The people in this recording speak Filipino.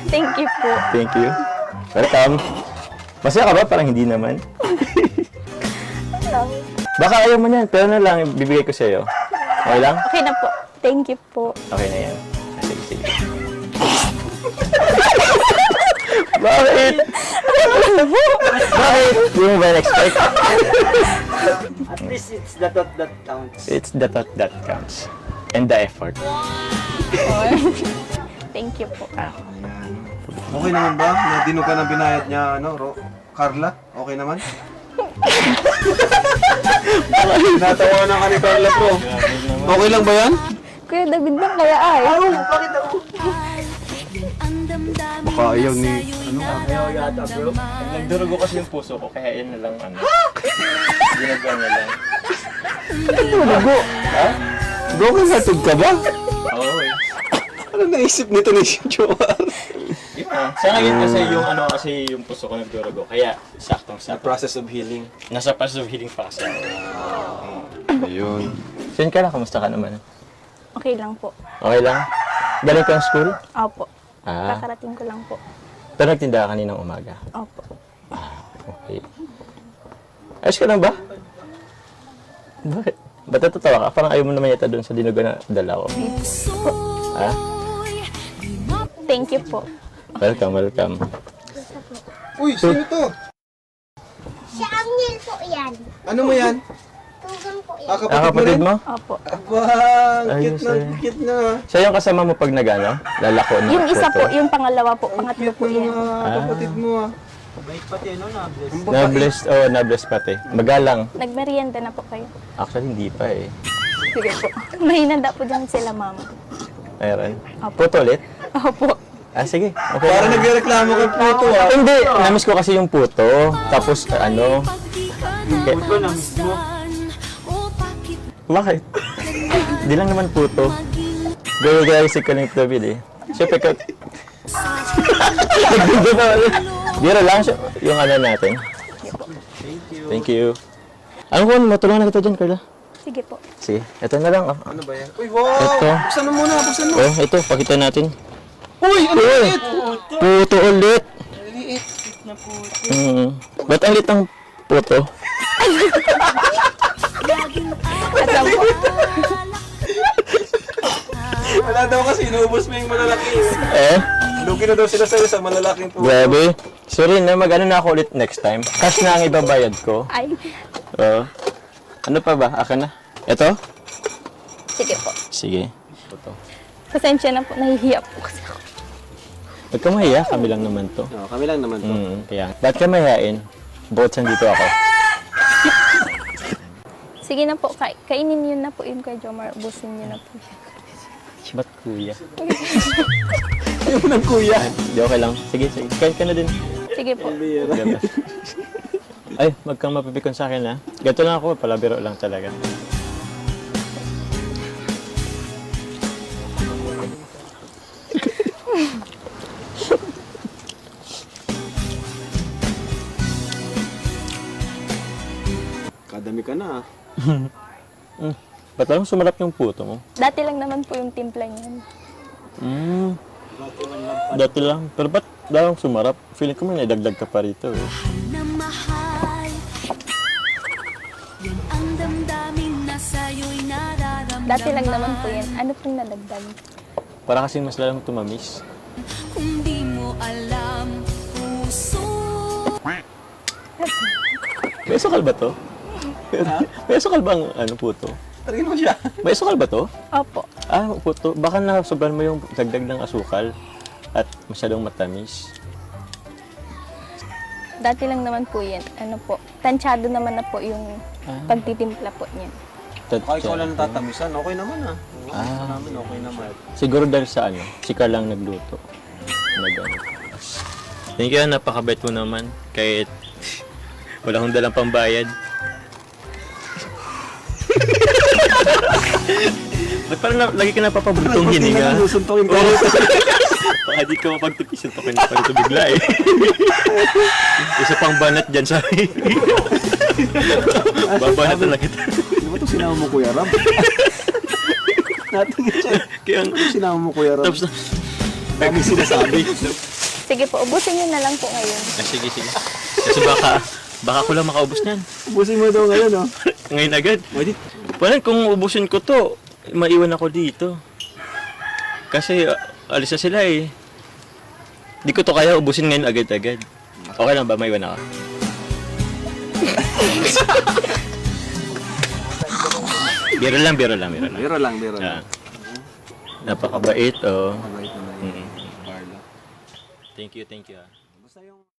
Thank you po. Thank you. Welcome. Masaya ka ba? Parang hindi naman. Baka ayaw mo niyan, pero na lang, bibigay ko sa'yo. Okay lang? Okay na po. Thank you po. Okay na yan. Sige, sige. Bakit? Bakit? Hindi mo ba na-expect? At least it's the thought that counts. It's the thought that counts. And the effort. Thank you po. Okay naman ba? Na dinugan ang binayad niya, Carla? Okay naman? Natawanan ka ni Carla, bro. Okay lang ba yan? Kuya David na kaya ay. Bakit ako? Baka ayaw ni... Ayaw yata bro. Nagdurugo kasi yung puso ko, kaya yun na lang ano. Ginagawa na lang. Dugo? Ha? Broken hearted ka ba? Oo eh. Ano naisip nito ni Jomar? Sa ngayon kasi yung kasi yung puso ko nagdurugo, kaya saktong The sakto. process of healing. Nasa process of healing pa kasi. Ayun. Saan ka na? Kamusta ka naman? Okay lang po. Okay lang? Galing kang school? Opo. Ah, Kakarating ko lang po. pero nagtinda ka kaninang umaga. Opo. Okay. Ayos ka lang ba? Bakit? Ba't natatawa ka? Parang ayaw mo naman yata doon sa dinuga na dala ko. Ha? Thank you po. Welcome, welcome. Uy, sino to? Si Angel po yan. Ano mo yan? Tugang po yan. Ah, Ah, kapatid mo? Opo. Aba, Ayos, cute na, eh. cute na. Siya yung kasama mo pag nagano? Lalako na Yung isa photo? po, yung pangalawa po, pangatlo Cute po na yan. mga kapatid mo ah. Bait pati, no? Na-bless. Ang babae. Na-blessed, na-blessed pati. Magalang. Nagmerienda na po kayo. Actually, hindi pa eh. Sige po. Mahinanda po dyan sila mama. Meron. Puto ulit? Opo. Ah, sige. Okay. Parang nagreklamo kay Pluto ah. Hindi, namiss ko kasi yung puto. Tapos, ano? Puto na mismo. Bakit? Hindi lang naman puto. Gawin-gawisig ka ng David eh. Siyempre ka... Biro lang siya. Yung ano natin. Thank you. Ano ko, matulungan na kita dyan, Carla. Sige po. Sige, ito na lang. Oh. Ano ba yan? Uy, wow! Ito. Buksan mo muna, buksan mo. Oh, ito, pakita natin. Uy, ano ulit? Puto ulit. Liit. Ba't ang lit ang puto? At lang po. Wala daw kasi, inuubos mo yung malalaki. Eh? Lugi na daw sila sa'yo sa malalaking puto. Grabe. Sorry na, mag-ano na ako ulit next time. Cash na ang ibabayad ko. Ay. Oo. Ano pa ba? Aka na? Ito? Sige po. Sige. Pasensya na po. Nahihiya po kasi ako. Huwag ka mahiya, kami lang naman to. No, kami lang naman to. Kaya, ba't ka mahihain? Bukod sa dito ako. Sige na po. Kainin niyo na po yun kay Jomar. Ubusin niyo na po. Ba't kuya? Ayaw mo ng kuya. Hindi, okay lang. Sige, sige. Kain ka na din. Sige po. Grabe. Ay, wag kang mapipikon sa akin ha. Ganito lang ako, palabiro lang talaga. Kadami ka na ah. Ba't lang sumarap yung puto mo? Dati lang naman po yung timpla niyan. Dati lang. Pero ba't lang sumarap? Feeling ko may naidagdag ka pa rito eh. na mahal. Yan ang damdamin na sa'yo'y nararamdaman. Dati lang naman po yan. Ano pong nadagdag? Para kasing mas lalang tumamis. Kung di mo alam, puso. May sukal ba to? May sukal ba ang puto? Tarin mo siya. May sukal ba to? Opo. Ah, puto. Baka nasobran mo yung dagdag ng asukal at masyadong matamis. Dati lang naman po yan. Ano po. Tansyado naman na po yung pagtitimpla po niyan. Baka ikaw lang tatamisan, okay naman ah. Namin okay naman. Siguro dahil sa si Carl lang nagluto. Thank you, napakabait mo naman. Kahit wala akong dalang pambayad. Ba't parang lagi ka napapabutong hininga? Susuntokin ko. Baka di ka mapagtipisuntokin na pala ito bigla eh. Isa pang banat dyan sa babanat na lang kita. Di ba ito sinama mo Kuya Ram? Natingin siya. Kaya Sinama mo Kuya Ram. tapos Dami sinasabi. Sige po, ubusin nyo na lang po ngayon. Sige, sige. Kasi baka ko lang makaubos niyan. Ubusin mo daw ngayon, oh. Ngayon agad. Pwede. Wala, kung ubusin ko to, maiwan ako dito. Kasi alis na sila eh. Di ko to kaya ubusin ngayon agad-agad. Okay lang ba? Maiwan ako. Biro lang. Biro lang. Ah. Napakabait, oh. Mabait naman. Mm. Carla. Thank you. Basta yung